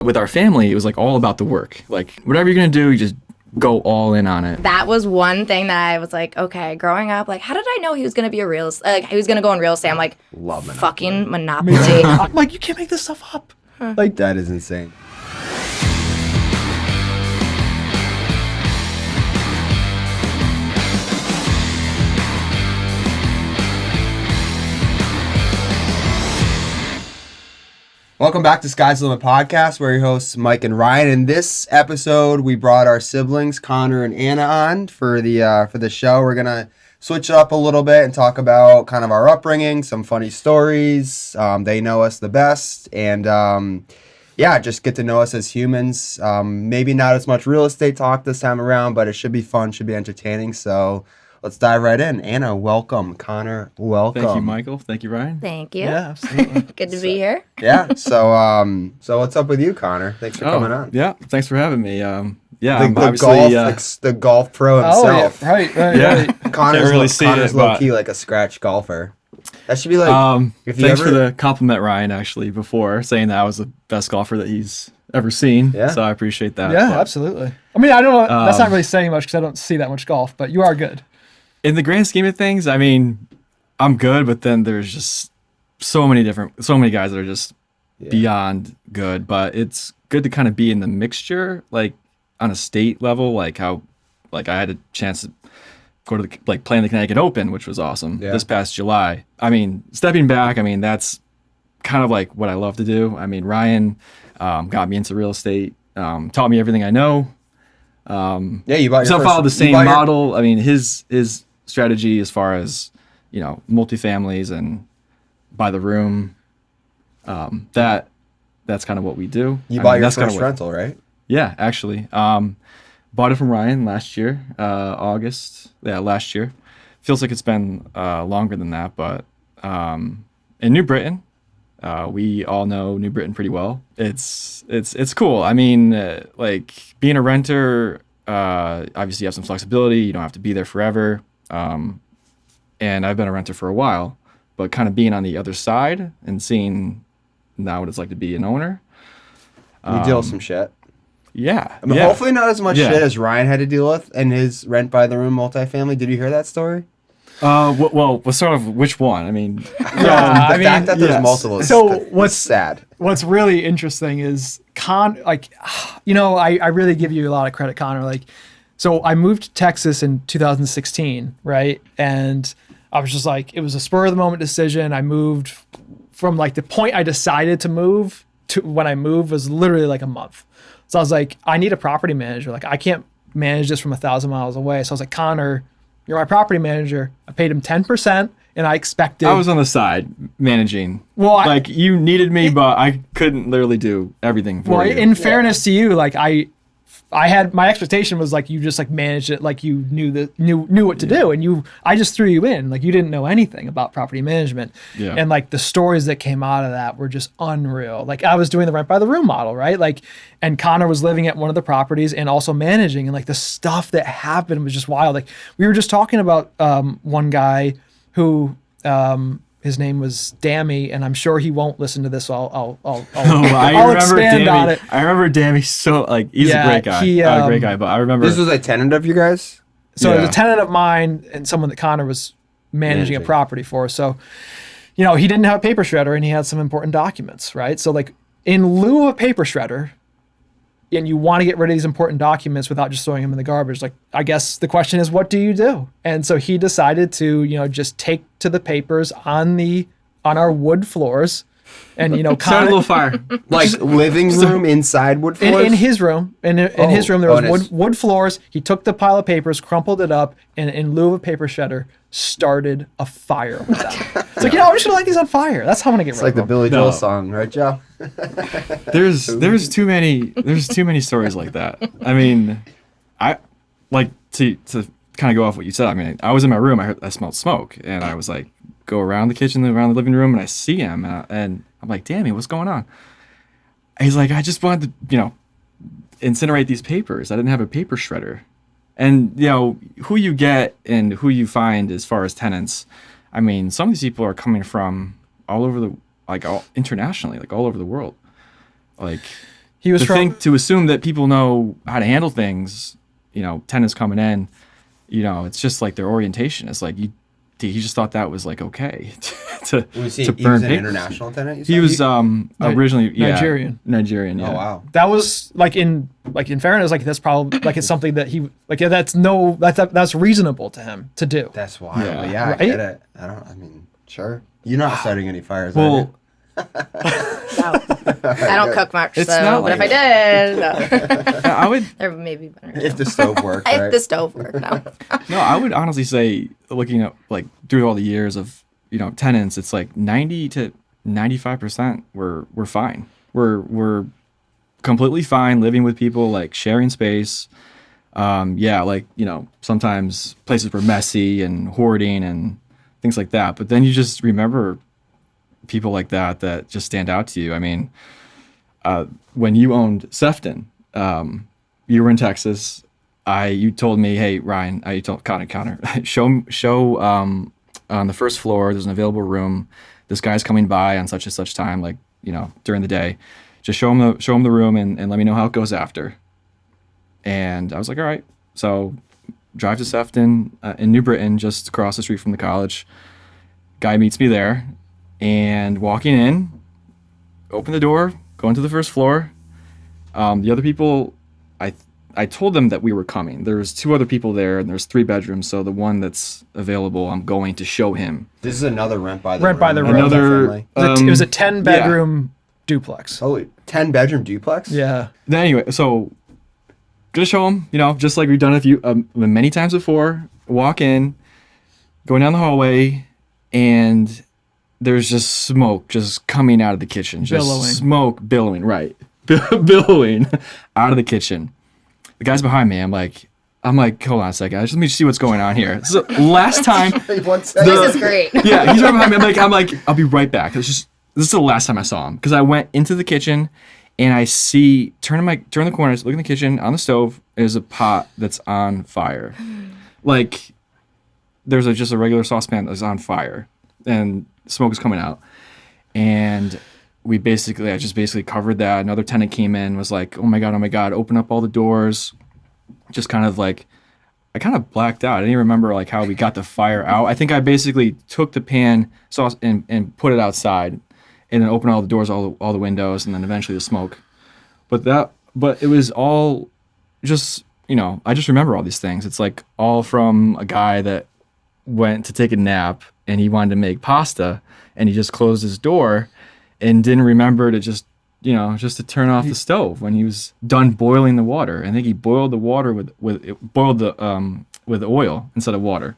With our family, it was like all about the work. Like whatever you're going to do, you just go all in on it. That was one thing that I was like, okay, growing up, like, how did I know he was going to be a real, he was going to go in real estate? I'm like, Love Monopoly. fucking Monopoly. I'm like, you can't make this stuff up. Like, That is insane. Welcome back to Sky's the Limit Podcast. We're your hosts, Mike and Ryan. In this episode, we brought our siblings, Conor and Anna, on for the show. We're gonna switch it up a little bit and talk about kind of our upbringing, some funny stories. They know us the best, and just get to know us as humans. Maybe not as much real estate talk this time around, but it should be fun, should be entertaining. So let's dive right in. Anna, welcome. Conor, welcome. Thank you, Michael. Thank you, Ryan. Thank you. yeah, absolutely. Good to be here. Yeah. So what's up with you, Conor? Thanks for coming on. Yeah, thanks for having me. I'm The golf pro himself. Oh, yeah. Right. Yeah. Connor's low key like a scratch golfer. That should be like. Thanks for the compliment, Ryan. Actually, before saying that I was the best golfer that he's ever seen. Yeah. So I appreciate that. Yeah, But absolutely. I mean, I don't know. That's not really saying much because I don't see that much golf, but you are good. in the grand scheme of things, I mean, I'm good, but then there's just so many guys that are just beyond good. But it's good to kind of be in the mixture, like on a state level, like how, like I had a chance to go to play in the Connecticut Open, which was awesome this past July. I mean, stepping back, I mean, that's kind of like what I love to do. I mean, Ryan got me into real estate, taught me everything I know. You bought your follow the same model. I mean, his strategy as far as, you know, multifamilies and by the room, that's kind of what we do. You bought your first rental, right? Yeah, actually. Bought it from Ryan last year, August. Yeah, last year. Feels like it's been longer than that, but in New Britain, we all know New Britain pretty well. It's cool. I mean, like being a renter, obviously you have some flexibility. You don't have to be there forever. And I've been a renter for a while, but kind of being on the other side and seeing now what it's like to be an owner. You deal with some shit. Yeah. I mean, hopefully not as much shit as Ryan had to deal with in his rent by the room multifamily. Did you hear that story? Well, sort of which one? I mean, The fact that there's multiple. So what's sad? What's really interesting is I really give you a lot of credit, Conor. Like, so I moved to Texas in 2016, right? And I was just like, it was a spur of the moment decision. I moved from like the point I decided to move to when I moved was literally like a month. So I was like, I need a property manager. Like, I can't manage this from 1,000 miles away. So I was like, Conor, you're my property manager. I paid him 10%, and I expected. I was on the side managing. Well, you needed me, but I couldn't literally do everything for you. In fairness to you, like I had my expectation was like you just like managed it like you knew what to do, and I just threw you in like you didn't know anything about property management, and like the stories that came out of that were just unreal. Like I was doing the rent by the room model, right? Like, and Conor was living at one of the properties and also managing, and like the stuff that happened was just wild. Like we were just talking about one guy who. His name was Dammy, and I'm sure he won't listen to this. So I'll expand on it. I remember Dammy so like he's a great guy. Great guy, but I remember this was a tenant of you guys. So it was a tenant of mine and someone that Conor was managing a property for. So, you know, he didn't have a paper shredder and he had some important documents, right? So like in lieu of a paper shredder, and you want to get rid of these important documents without just throwing them in the garbage. Like, I guess the question is, what do you do? And so he decided to, you know, just take to the papers on our wood floors, and you know, start a little fire, like living room inside wood floors. In his room, in his room, there was wood floors. He took the pile of papers, crumpled it up, and in lieu of a paper shredder, started a fire with that. It's like, you know, I'm just gonna light these on fire. That's how I'm gonna get rid of them. It's like the Billy Joel song, right, Joe? There's too many stories like that. I mean, I like to kind of go off what you said. I mean, I was in my room, I smelled smoke, and I was like, go around the kitchen, around the living room, and I see him, and I'm like, Dammy, what's going on? And he's like, I just wanted to, you know, incinerate these papers. I didn't have a paper shredder. And, you know, who you get and who you find as far as tenants, I mean, some of these people are coming from all over internationally, like all over the world. Like, He was to assume that people know how to handle things, tenants coming in, it's just like their orientation. It's like he just thought that was like okay to he burn was an papers. international tenant, you said? He was originally Nigerian. Yeah. Oh, wow. That was in fairness, like that's probably like it's something that he like that's reasonable to him to do. That's wild. Yeah. Yeah, Right? I get it. Sure. You're not starting any fires, are Well, you? No. I don't cook much, It's so not but if like- I did, no. I would there may be better. If the stove worked, right? If the stove worked, no. I would honestly say, looking at like through all the years of tenants, it's like 90 to 95% we're fine. We're completely fine living with people, like sharing space. Sometimes places were messy and hoarding and things like that. But then you just remember people like that just stand out to you. I mean, when you owned Sefton, you were in Texas. You told me, hey Ryan, you told Connor, show on the first floor. There's an available room. This guy's coming by on such and such time, like during the day. Just show him the room and let me know how it goes after. And I was like, all right. So drive to Sefton in New Britain, just across the street from the college. Guy meets me there, and walking in, open the door, go into the first floor. The other people, I told them that we were coming. There's 2 other people there, and there's 3 bedrooms. So the one that's available, I'm going to show him. This is another rent by the Rent by the room. Another. It was a 10-bedroom duplex. Holy 10-bedroom duplex? Yeah. Then anyway, so gonna show him, just like we've done many times before. Walk in, going down the hallway, and there's just smoke just coming out of the kitchen. Just Billowing. smoke billowing, right? Billowing out of the kitchen. The guy's behind me. I'm like, hold on a second, guys. Let me see what's going on here. So last time, This is great. yeah, he's right behind me. I'm like, I'll be right back. This is the last time I saw him, because I went into the kitchen and I see turn the corners, look in the kitchen on the stove. There's a pot that's on fire, like there's just a regular saucepan that's on fire, and smoke is coming out. And I just basically covered that. Another tenant came in, was like, oh my god, open up all the doors. Just kind of like, I kind of blacked out. I didn't even remember like how we got the fire out. I think I basically took the pan sauce and put it outside, and then opened all the doors, all the windows, and then eventually the smoke. But it was all just, I just remember all these things. It's like all from a guy that went to take a nap and he wanted to make pasta, and he just closed his door and didn't remember to just to turn off the stove when he was done boiling the water. I think he boiled the water with oil instead of water.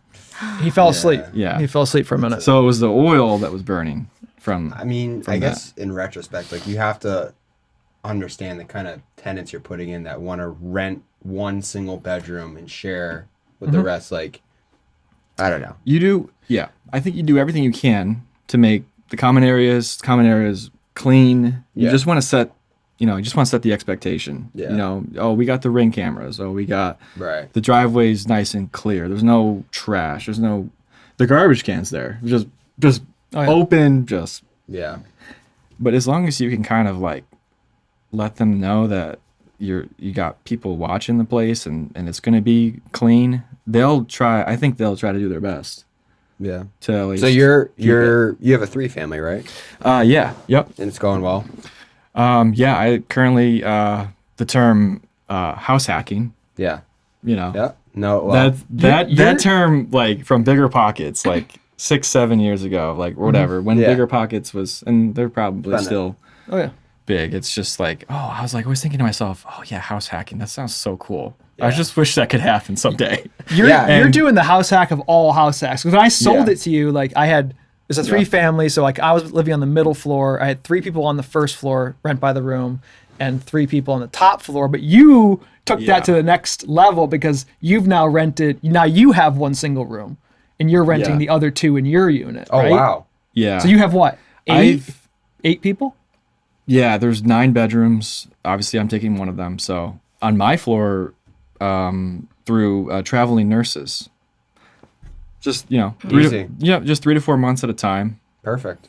He fell asleep. Yeah. He fell asleep for a minute. So it was the oil that was burning from. I mean, from I guess in retrospect, like you have to understand the kind of tenants you're putting in that want to rent one single bedroom and share with the rest. Like, I don't know. You do, yeah. I think you do everything you can to make the common areas clean. You just want to set, the expectation. Yeah. We got the Ring cameras. We got Right. the driveway's nice and clear. There's no trash. The garbage can's there. Just open, Yeah. But as long as you can kind of like let them know that you got people watching the place and it's going to be clean, I think they'll try to do their best. Yeah. To at least So you have a 3-family, right? Yeah. Yep. And it's going well. Yeah. I currently the term house hacking. Yeah. Yeah. No. Well, That term, like from Bigger Pockets, like 6-7 years ago, like whatever, when Yeah. Bigger Pockets was, and they're probably Fun. still Oh yeah. big. It's just like, I was like always thinking to myself, oh yeah, house hacking. That sounds so cool. I Yeah. just wish that could happen someday. You're doing the house hack of all house hacks. When I sold Yeah. it to you, like it's a 3-family, so like I was living on the middle floor. I had 3 people on the first floor, rent by the room, and 3 people on the top floor. But you took Yeah. that to the next level because you've now rented. Now you have 1 single room, and you're renting Yeah. the other 2 in your unit. oh, right? wow. Yeah. So you have what? 8 people? Yeah, there's 9 bedrooms. Obviously, I'm taking one of them. So on my floor, through traveling nurses, just Easy. just 3 to 4 months at a time. Perfect.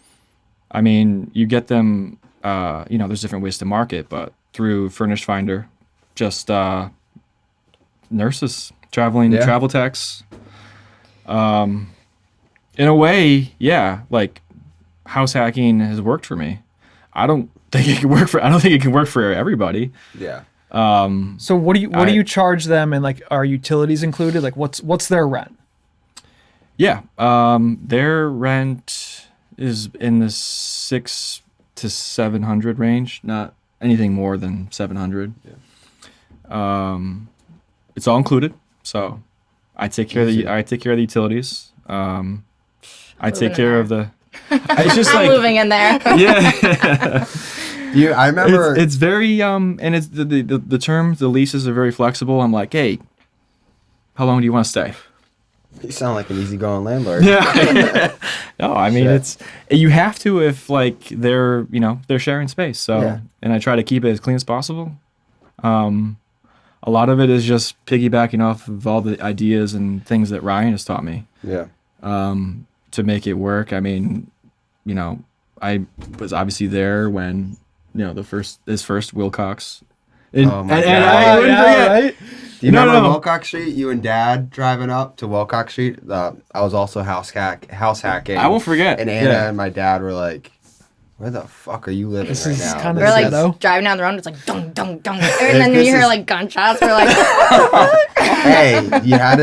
I mean, you get them. There's different ways to market, but through Furnished Finder, just nurses, travel techs. In a way, yeah, like house hacking has worked for me. I don't think it can work for everybody. Yeah. So what do you charge them, and like are utilities included? Like what's their rent? Yeah. Their rent is in the 600 to 700 range, not anything more than 700. Yeah. It's all included. So I take care of the utilities. I take care of the. It's just I'm like moving in there. yeah. I remember It's very and it's the terms, the leases are very flexible. I'm like, hey, how long do you want to stay? you sound like an easygoing landlord. Yeah. No, I mean Shit. you have to if like they're sharing space. So Yeah. and I try to keep it as clean as possible. A lot of it is just piggybacking off of all the ideas and things that Ryan has taught me. Yeah. To make it work. I mean, I was obviously there when, his first Wilcox. And, Oh my and God. I wouldn't forget. Right? Do you No, remember no. Wilcox Street? You and Dad driving up to Wilcox Street. I was also house hacking. I won't forget. And Anna Yeah. and my dad were like, "Where the fuck are you living This right is now?" kinda We're like Ghetto. driving down the road. It's like dung dung dung, and then This you hear is- like gunshots. We're like, Hey, you had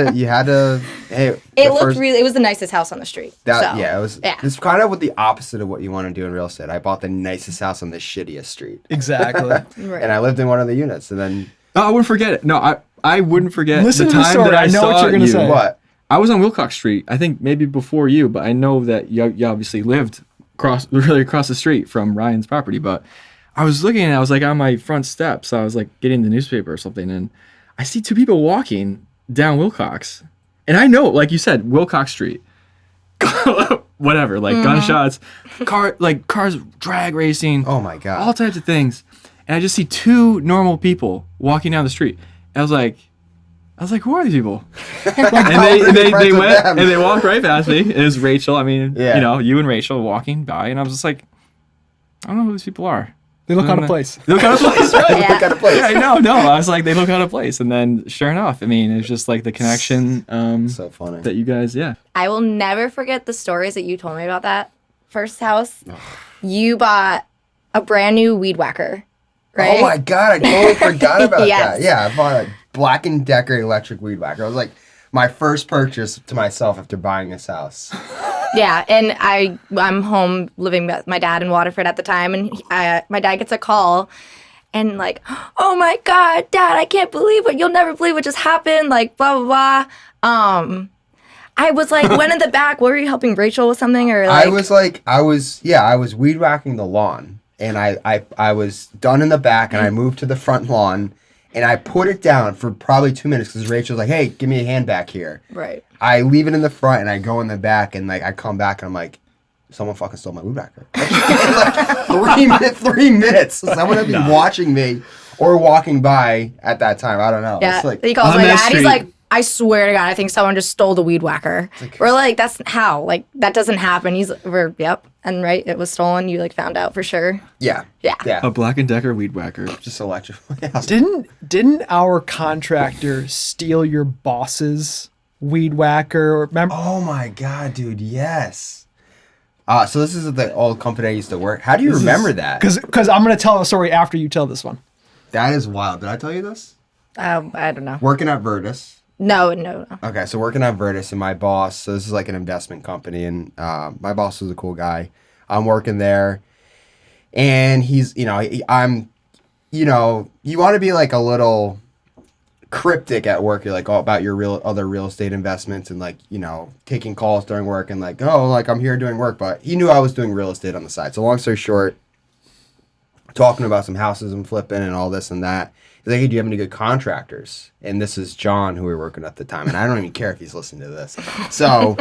to. Hey, it the looked first- really. It was the nicest house on the street. That, so, yeah, it was. Yeah. It's kind of what the opposite of what you want to do in real estate. I bought the nicest house on the shittiest street, Exactly. Right. and I lived in one of the units. And then Oh, I wouldn't forget it. No, I wouldn't forget Listen the to the time story. that I I know what saw you're gonna you. say. what? I was on Wilcox Street. I think maybe before you, but I know that you obviously lived really across the street from Ryan's property. But I was looking and I was like on my front steps. I was like getting the newspaper or something, and I see two people walking down Wilcox. And I know, like you said, Wilcox Street. Whatever, like gunshots, cars drag racing, Oh my god! all types of things. And I just see two normal people walking down the street. And I was like, who are these people? And they friends with went them? and they walked right past me. It was Rachel. I mean, Yeah. you and Rachel walking by, and I was just like, I don't know who these people are. They look out of place. They look out of place, right? Yeah. Look at a place. Yeah, I know. No, I was like, they look out of place, and then sure enough, I mean, it's just like the connection So funny. that you guys, yeah. I will never forget the stories that you told me about that first house. You bought a brand new weed whacker, right? Oh my god! I totally forgot about Yes. that. Yeah, I bought a Black and Decker electric weed whacker. It was like my first purchase to myself after buying this house. Yeah, and I'm home living with my dad in Waterford at the time, and my dad gets a call, and like, oh my God, Dad, I can't believe it! You'll never believe what just happened! Like blah blah blah. I was like, went in the back. What were you helping Rachel with something or like? I was weed whacking the lawn, and I was done in the back, and I moved to the front lawn, and I put it down for probably 2 minutes because Rachel's like, hey, give me a hand back here. Right. I leave it in the front, and I go in the back, and like I come back, and I'm like, someone fucking stole my weed whacker. like 3 minutes. Someone had been watching me or walking by at that time. I don't know. Yeah. It's like, He calls on my that dad. street- He's like, I swear to God, I think someone just stole the weed whacker. We're like, that's how. Like, that doesn't happen. Yep. And right, it was stolen. You like found out for sure. yeah. Yeah. Yeah. A Black and Decker weed whacker. Just electric. Yeah. Didn't our contractor steal your boss's weed whacker? Remember? Oh my god, dude, yes. So this is the old company I used to work. How do you remember that? Because I'm gonna tell a story after you tell this one. That is wild. Did I tell you this? I don't know. Working at Virtus. No. Okay, so working at Virtus, and my boss, so this is like an investment company, and my boss was a cool guy. I'm working there, and he's, you want to be like a little cryptic at work. You're like, about your other real estate investments, and like, taking calls during work, and like, oh, like I'm here doing work, but he knew I was doing real estate on the side. So long story short, talking about some houses I'm flipping and all this and that. He's like, hey, do you have any good contractors? And this is John, who we were working at the time. And I don't even care if he's listening to this. So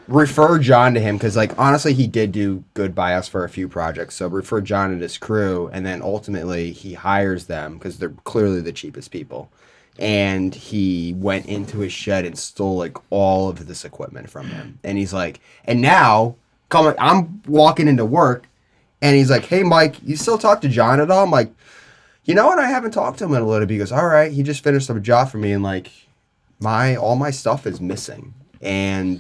refer John to him because, like, honestly, he did do good by us for a few projects. So refer John and his crew. And then ultimately he hires them because they're clearly the cheapest people. And he went into his shed and stole, like, all of this equipment from him. And he's like, and now I'm walking into work. And he's like, hey, Mike, you still talk to John at all? I'm like, you know what? I haven't talked to him in a little bit. He goes, all right. He just finished up a job for me, and like all my stuff is missing, and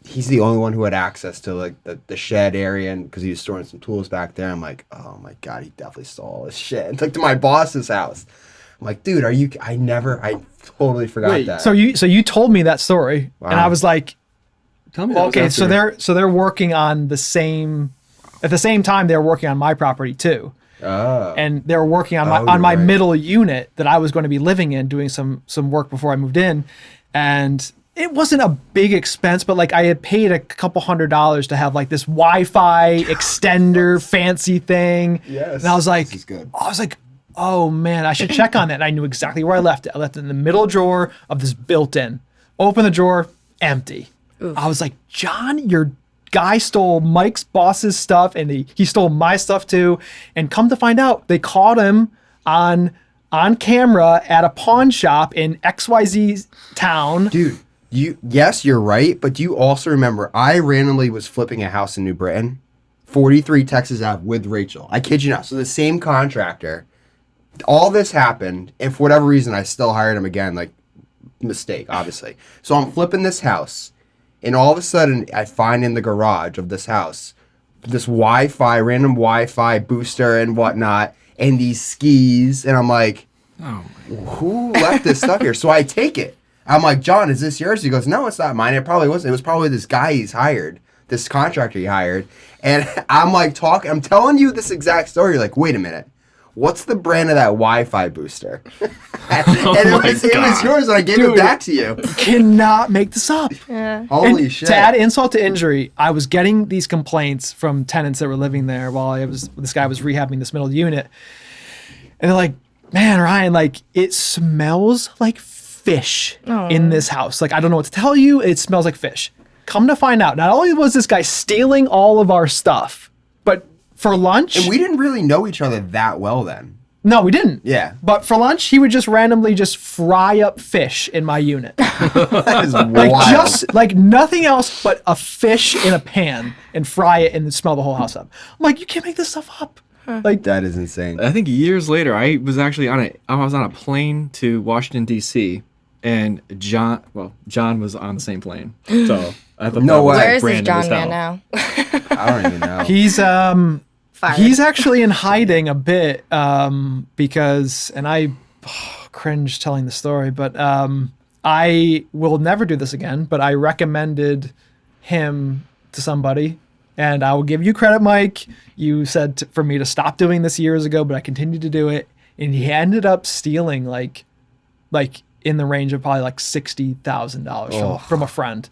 he's the only one who had access to like the shed area, and because he was storing some tools back there. I'm like, oh my god, he definitely stole all his shit. It's like to my boss's house. I'm like, dude, are you? I totally forgot that. So you told me that story, Wow. and I was like, Tell me. okay, so they're working on the same. At the same time, they were working on my property too. Oh. And they were working on you're my right. middle unit that I was going to be living in, doing some work before I moved in, and it wasn't a big expense, but like I had paid a couple $100 to have like this Wi-Fi extender fancy thing. Yes. And I was like, This is good. oh man, I should check on that. And I knew exactly where I left it. I left it in the middle drawer of this built-in. Open the drawer, empty. I was like, John, your guy stole Mike's boss's stuff, and he stole my stuff too. And come to find out, they caught him on camera at a pawn shop in XYZ town. Dude, yes, you're right, but do you also remember I randomly was flipping a house in New Britain, 43 Texas Ave with Rachel. I kid you not. So the same contractor. All this happened, and for whatever reason, I still hired him again. Like, mistake, obviously. So I'm flipping this house, and all of a sudden, I find in the garage of this house this random Wi-Fi booster and whatnot, and these skis, and I'm like, who left this stuff here? So I take it. I'm like, John, is this yours? He goes, no, it's not mine. It probably wasn't. It was probably this guy he's hired, this contractor he hired. And I'm like I'm telling you this exact story. You're like, wait a minute. What's the brand of that Wi-Fi booster? and it was yours, and I gave it back to you. Cannot make this up. Holy And shit. to add insult to injury, I was getting these complaints from tenants that were living there while this guy was rehabbing this middle unit. And they're like, man, Ryan, like it smells like fish in this house. Like, I don't know what to tell you. It smells like fish. Come to find out, not only was this guy stealing all of our stuff, but for lunch. And we didn't really know each other that well then. No, we didn't. Yeah. But for lunch, he would just randomly just fry up fish in my unit. That is Like wild. just like nothing else but a fish in a pan and fry it and then smell the whole house up. I'm like, you can't make this stuff up. Like That is insane. I think years later, I was actually on a plane to Washington D.C. and John was on the same plane. So I thought No that was way. Where is this random John as man hell. now? I don't even know. he's Fired. he's actually in hiding a bit because and I cringe telling the story, but I will never do this again, but I recommended him to somebody. And I will give you credit, Mike. You said for me to stop doing this years ago, but I continued to do it. And he ended up stealing like in the range of probably like $60,000 from a friend.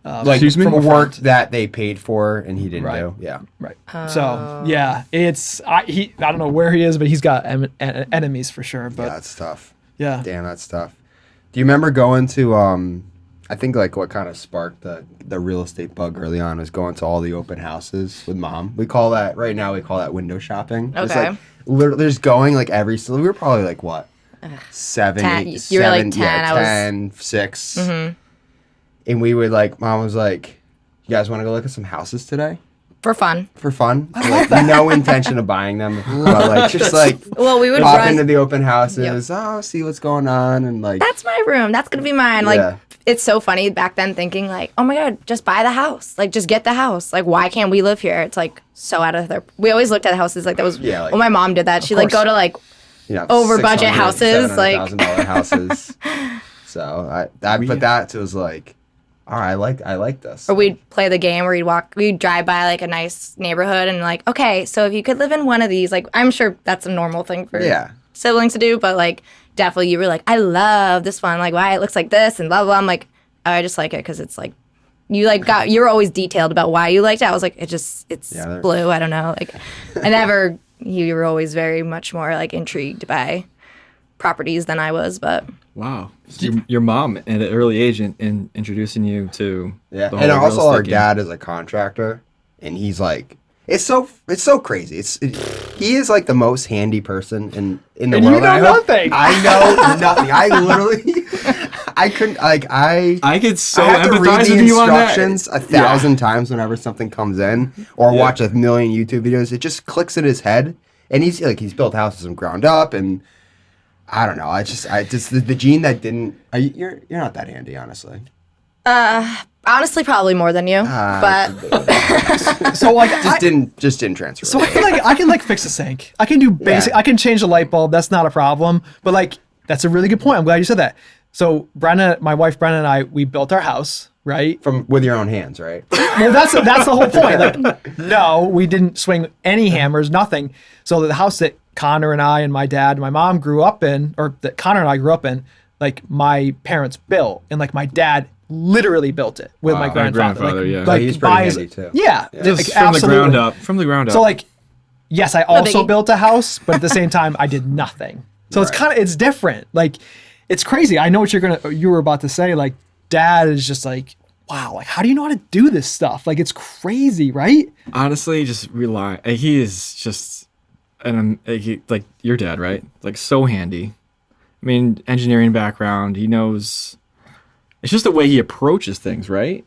like Excuse me? from a work that they paid for and he didn't Right. do. Yeah. Right. So yeah, I don't know where he is, but he's got enemies for sure. Yeah, But that's tough. yeah. Damn, that's tough. Do you remember going to I think like what kind of sparked the real estate bug early on was going to all the open houses with mom. We call that window shopping. It's Okay. like literally just going like we were probably like what? 7, 10. 8, You were like 7, 10, yeah, I was- 10, 6. And we would like mom was like, you guys want to go look at some houses today? For fun. For fun. Like, no intention of buying them. But like just like Well, we would pop run. into the open houses, see what's going on and like That's my room. That's gonna be mine. Yeah. Like, it's so funny back then thinking like, oh my god, just buy the house. Like, just get the house. Like, why can't we live here? It's like so out of their. We always looked at houses like that was. Yeah, like- well, my mom did that. She'd like go to like. over budget houses, like- $700,000 houses. So I put that to was like, all right, I like this. Or we'd play the game where we'd drive by like a nice neighborhood and like, okay, so if you could live in one of these, like, I'm sure that's a normal thing for Yeah. siblings to do, but like, definitely you were like, I love this one, like, why it looks like this and blah, blah, blah. I'm like, oh, I just like it because it's like, you were always detailed about why you liked it. I was like, it's Yeah, blue. I don't know. Like, you were always very much more like intrigued by properties than I was, but. Wow. Your mom at an early age in introducing you to Yeah, the and whole also real our estate game. dad is a contractor, and he's like, it's so crazy. He is like the most handy person in the And you world. know I hope- nothing. I know nothing. I literally, I couldn't like I could so I have to read empathize the with you on that. instructions 1,000 times whenever something comes in, or watch a million YouTube videos. It just clicks in his head, and he's built houses from ground up, and I don't know. I just the gene that didn't. You're not that handy, honestly. Honestly, probably more than you, but So like, just didn't transfer. so I can like fix a sink. I can do basic. Yeah. I can change the light bulb. That's not a problem. But like, that's a really good point. I'm glad you said that. So Brenna, my wife Brenna, and I, we built our house, right? with your own hands, right? Well, that's the whole point. Like, no, we didn't swing any hammers, nothing. So the house that Conor and I and my dad and my mom grew up in, or that Conor and I grew up in, like my parents built, and like my dad literally built it with my grandfather. yeah. Like He's pretty handy too. Yeah, Just like, from the ground absolutely. up. From the ground up. So like, yes, I also biggie. built a house, but at the same time, I did nothing. So it's Right. it's different. Like, it's crazy. I know what you were about to say. Like, dad is just like, wow, like how do you know how to do this stuff? Like, it's crazy, right? honestly, just rely. He is just, like your dad, right? Like so handy. I mean, engineering background. He knows. It's just the way he approaches things, right?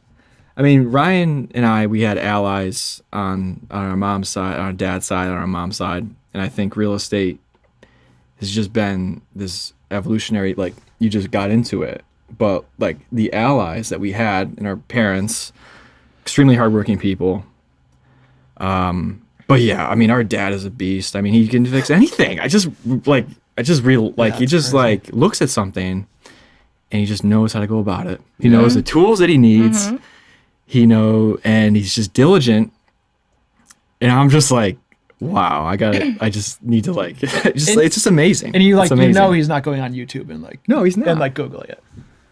I mean, Ryan and I, we had allies on our mom's side, on our dad's side, on our mom's side, and I think real estate has just been this evolutionary. Like you just got into it, but like the allies that we had and our parents, extremely hardworking people. But yeah, I mean, our dad is a beast. I mean, he can fix anything. He just crazy. like looks at something and he just knows how to go about it. He knows the tools that he needs. And he's just diligent. And I'm just like, wow, I just need to like, it's just amazing. And It's amazing. he's not going on YouTube and like No, he's not. and like Googling it.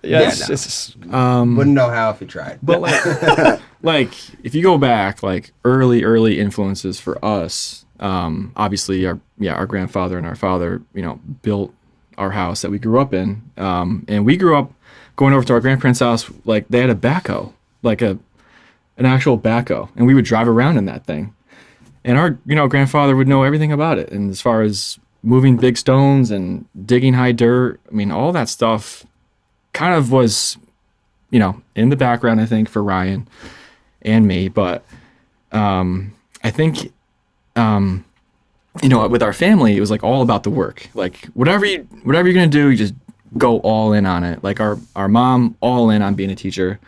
Yeah, it's no. just Wouldn't know how if he tried. But like if you go back, like early influences for us, obviously our grandfather and our father, built our house that we grew up in, and we grew up going over to our grandparents' house. Like they had a backhoe, like an actual backhoe, and we would drive around in that thing. And our grandfather would know everything about it, and as far as moving big stones and digging high dirt, I mean all that stuff kind of was in the background, I think, for Ryan and me. But I think with our family, it was like all about the work. Like whatever you're gonna do, you just go all in on it. Like our mom, all in on being a teacher.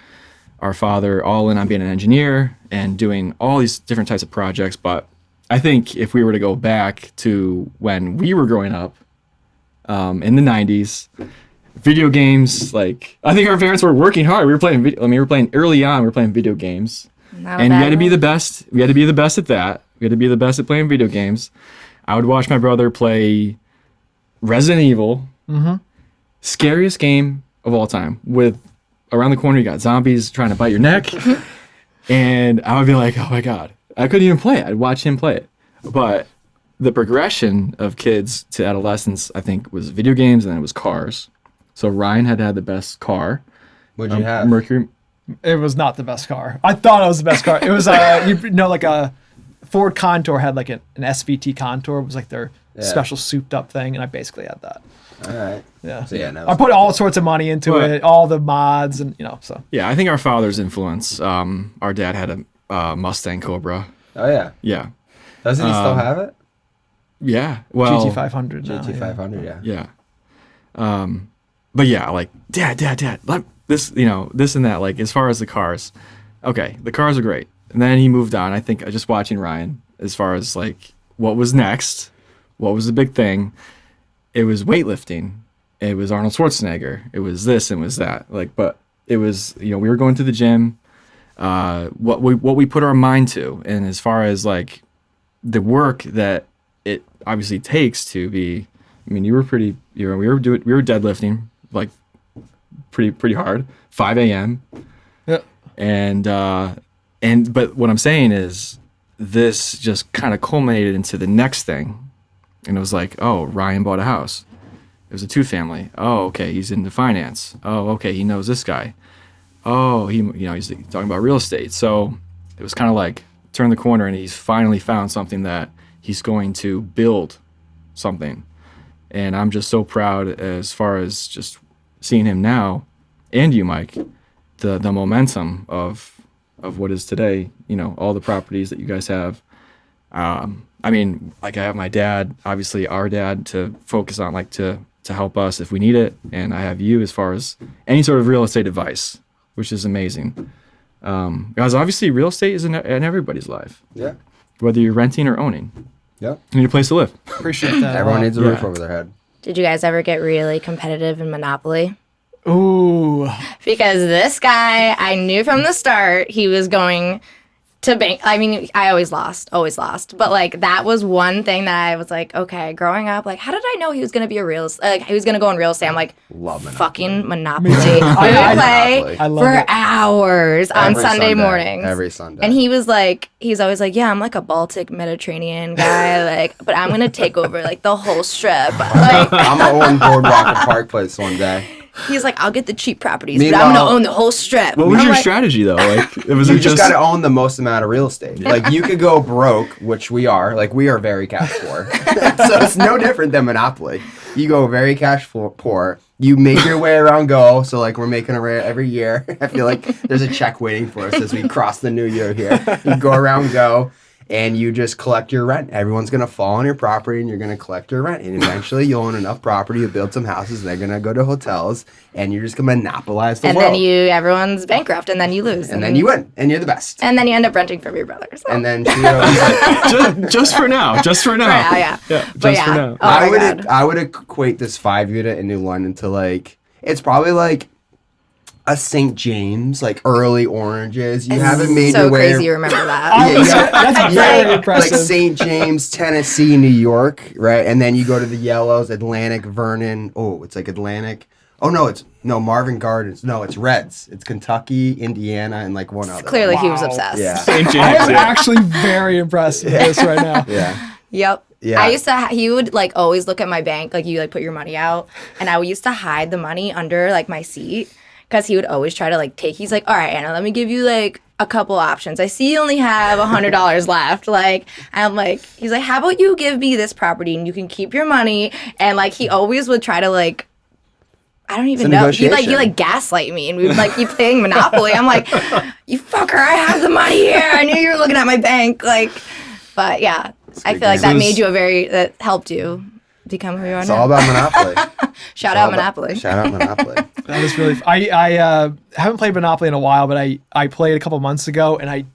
Our father, all in on being an engineer and doing all these different types of projects. But I think if we were to go back to when we were growing up in the 90s, video games, like I think our parents were working hard. We were playing early on, we were playing video games. And you had to be the best. We had to be the best at that. We had to be the best at playing video games. I would watch my brother play Resident Evil, scariest game of all time. With around the corner, you got zombies trying to bite your neck, and I would be like, "Oh my god!" I couldn't even play it. I'd watch him play it. But the progression of kids to adolescence, I think, was video games, and then it was cars. So Ryan had to have the best car. What'd you have? Mercury. it was not the best car. I thought it was the best car. It was like a Ford Contour had like an SVT Contour. It was like their special souped up thing, and I basically had that. All right. Yeah. So yeah, no. I put all sorts of money into it, all the mods, and so. Yeah, I think our father's influence. Our dad had a Mustang Cobra. Oh yeah. Yeah. Doesn't he still have it? Yeah. Well. GT500. now, GT500. Yeah. Yeah. But yeah, like dad, like this and that. Like as far as the cars, okay, the cars are great. And then he moved on. I think just watching Ryan, as far as like what was next, what was the big thing. It was weightlifting. It was Arnold Schwarzenegger. It was this and was that. Like, but it was, we were going to the gym, what we put our mind to. And as far as like the work that it obviously takes to be, I mean, you were we were deadlifting like pretty hard, 5 a.m. Yeah. But what I'm saying is this just kind of culminated into the next thing. And it was like, oh, Ryan bought a house. It was a 2-family. Oh, okay, he's into finance. Oh, okay, he knows this guy. Oh, he's talking about real estate. So it was kind of like turn the corner, and he's finally found something that he's going to build something. And I'm just so proud as far as just seeing him now, and you, Mike, the momentum of what is today. All the properties that you guys have. I mean, like I have my dad, obviously our dad, to focus on, like to help us if we need it, and I have you as far as any sort of real estate advice, which is amazing. Because obviously real estate is in everybody's life. Yeah. Whether you're renting or owning. Yep. You need a place to live. Appreciate that. Everyone needs a roof Yeah. over their head. Did you guys ever get really competitive in Monopoly? Ooh. Because this guy, I knew from the start he was going to bank. I mean, I always lost. But like that was one thing that I was like, okay, growing up, like, how did I know he was gonna be he was gonna go in real estate? I'm like, Love Monopoly. fucking Monopoly. I We would Monopoly. play I love for it. hours on Every Sunday Sunday. mornings. Every Sunday. And he's always like, yeah, I'm like a Baltic Mediterranean guy, like, but I'm gonna take over like the whole strip. Like, I'm gonna own Boardwalk and Park Place one day. he's like, I'll get the cheap properties, but I'm Meanwhile- gonna own the whole strip. What was I'm your like, strategy though? Like, was You it just got to own the most amount of real estate. Like you could go broke, which we are. Like we are very cash poor, so it's no different than Monopoly. You go very cash poor. You make your way around Go. So like we're making our way every year. I feel like there's a check waiting for us as we cross the new year here. You go around Go. And you just collect your rent. Everyone's gonna fall on your property, and you're gonna collect your rent. And eventually, you'll own enough property, you'll build some houses, and they're gonna go to hotels, and you're just gonna monopolize the and world. then everyone's bankrupt, and then you lose, and then you win, and you're the best. and then you end up renting from your brothers. And then she goes, just for now. Just for now. Right, yeah. Yeah. But Just for yeah. now. Oh my God. I would equate this 5 unit in New London to like it's probably like a St. James, like early oranges. You haven't made so your way. crazy. You remember that? That's very Like impressive. St. James, Tennessee, New York, right? And then you go to the yellows, Atlantic, Vernon. Oh, it's like Atlantic. Oh no, Marvin Gardens. No, it's Reds. It's Kentucky, Indiana, and like one other. Clearly, he was Wow. obsessed. Yeah. St. I James. am Yeah. actually very impressed with this right now. Yeah. Yep. Yeah. I used to. He would like always look at my bank, like you like put your money out, and I used to hide the money under like my seat because he would always try to like take. He's like, all right, Anna, let me give you like a couple options. I see you only have $100 left. Like, and I'm like, he's like, how about you give me this property and you can keep your money? And like, he always would try to like. I don't even It's a know. He negotiation. like gaslight me, and we would like keep playing Monopoly. I'm like, you fucker, I have the money here. I knew you were looking at my bank. Like, but yeah, I feel like that made you that helped you become who you are It's now. all about Monopoly. Shout out Monopoly. Shout out Monopoly. That was really. I haven't played Monopoly in a while, but I played a couple months ago, and I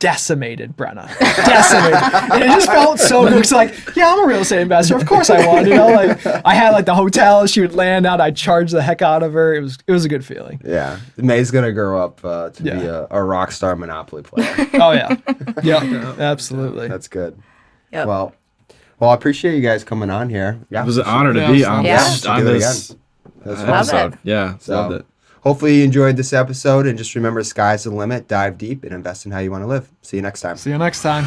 decimated Brenna. Decimated. And it just felt so good. It's like, yeah, I'm a real estate investor. Of course I was. You know, like I had like the hotel. She would land out. I'd charge the heck out of her. It was a good feeling. Yeah. May's going to grow up to be Yeah. a rock star Monopoly player. Oh yeah. Yeah. Absolutely. That's good. Yep. Well, I appreciate you guys coming on here. Yeah. It was an honor to Yeah, be so- on Yeah. this, To on do it this again. That's Love episode. it. Yeah, So, loved it. hopefully you enjoyed this episode, and just remember, sky's the limit. Dive deep and invest in how you want to live. See you next time. See you next time.